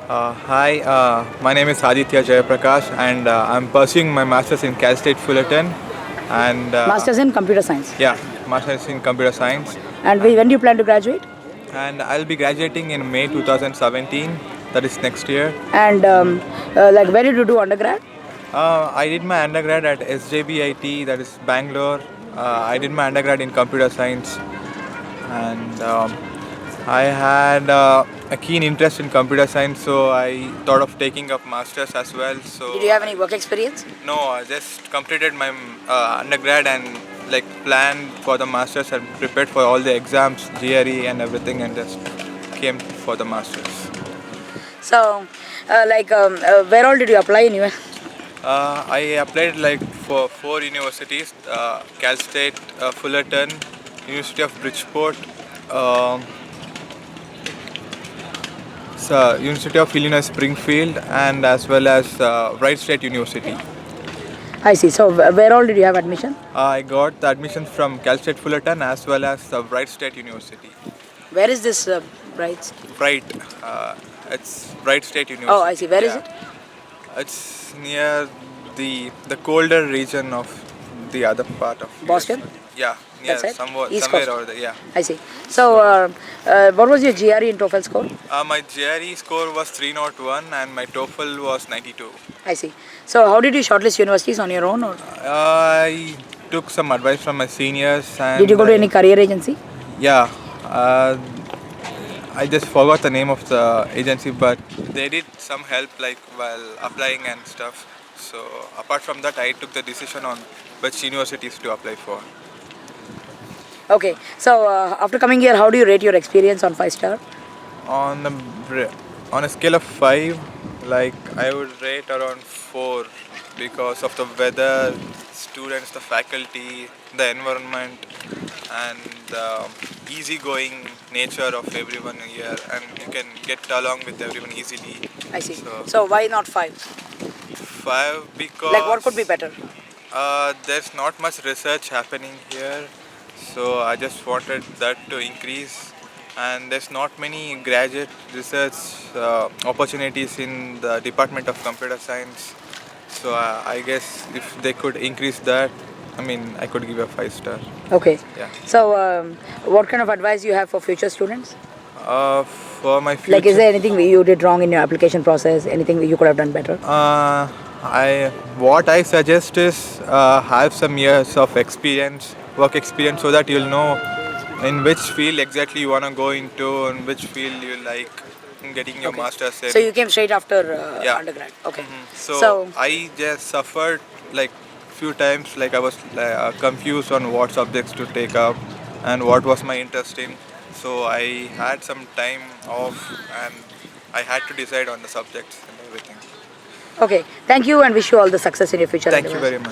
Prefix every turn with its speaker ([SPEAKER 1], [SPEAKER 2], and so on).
[SPEAKER 1] Hi, my name is Aditya Jayaprakash, and I'm pursuing my master's in Cal State Fullerton, and
[SPEAKER 2] Masters in Computer Science.
[SPEAKER 1] yeah, master's in computer science.
[SPEAKER 2] And when do you plan to graduate?
[SPEAKER 1] And I'll be graduating in May 2017. That is next year.
[SPEAKER 2] And like, where did you do undergrad?
[SPEAKER 1] I did my undergrad at SJBIT, that is Bangalore. I did my undergrad in computer science, and I had a keen interest in computer science, so I thought of taking up masters as well. So
[SPEAKER 2] Did you have any work experience?
[SPEAKER 1] no, I just completed my undergrad and like planned for the masters and prepared for all the exams, GRE and everything, and just came for the masters.
[SPEAKER 2] So, where all did you apply in US?
[SPEAKER 1] I applied like for 4 universities: Cal State, Fullerton, University of Bridgeport, um University of Illinois Springfield, and as well as Wright State University.
[SPEAKER 2] I see. So, where all did you have admission?
[SPEAKER 1] I got the admission from Cal State Fullerton as well as Wright State University.
[SPEAKER 2] Where is this Bright?
[SPEAKER 1] Wright, it's Wright State University.
[SPEAKER 2] Oh, I see. Where is it?
[SPEAKER 1] It's near the colder region of the other part of
[SPEAKER 2] Boston?
[SPEAKER 1] US. Yeah, near
[SPEAKER 2] That's it?
[SPEAKER 1] somewhere
[SPEAKER 2] East
[SPEAKER 1] somewhere
[SPEAKER 2] Coast.
[SPEAKER 1] over there. Yeah.
[SPEAKER 2] I see. So, what was your GRE and TOEFL score?
[SPEAKER 1] My GRE score was 301 and my TOEFL was 92.
[SPEAKER 2] I see. So, how did you shortlist universities on your own? Or
[SPEAKER 1] I took some advice from my seniors and
[SPEAKER 2] did you go to any career agency?
[SPEAKER 1] Yeah, I just forgot the name of the agency, but they did some help like while applying and stuff. So apart from that, I took the decision on which universities to apply for.
[SPEAKER 2] Okay. So, after coming here, how do you rate your experience on 5-star?
[SPEAKER 1] On a on a scale of 5, like I would rate around 4 because of the weather, students, the faculty, the environment, and the easygoing nature of everyone here, and you can get along with everyone easily.
[SPEAKER 2] I see.
[SPEAKER 1] So
[SPEAKER 2] So, why not 5?
[SPEAKER 1] 5 because
[SPEAKER 2] Like, what could be better?
[SPEAKER 1] there's not much research happening here, so I just wanted that to increase. And there's not many graduate research opportunities in the Department of Computer Science. So I guess if they could increase that, I mean, I could give a 5-star.
[SPEAKER 2] Okay.
[SPEAKER 1] Yeah.
[SPEAKER 2] So, what kind of advice you have for future students?
[SPEAKER 1] For my future,
[SPEAKER 2] Like, is there anything you did wrong in your application process? Anything you could have done better?
[SPEAKER 1] what I suggest is have some years of experience, work experience, so that you'll know in which field exactly you want to go into and which field you like getting your
[SPEAKER 2] Okay.
[SPEAKER 1] master's in.
[SPEAKER 2] So, you came straight after
[SPEAKER 1] Yeah.
[SPEAKER 2] undergrad. Okay.
[SPEAKER 1] So I just suffered like few times, like I was confused on what subjects to take up and what was my interest in. So I had some time off and I had to decide on the subjects and everything.
[SPEAKER 2] Okay. Thank you and wish you all the success in your future
[SPEAKER 1] Thank you
[SPEAKER 2] endeavors.
[SPEAKER 1] very much.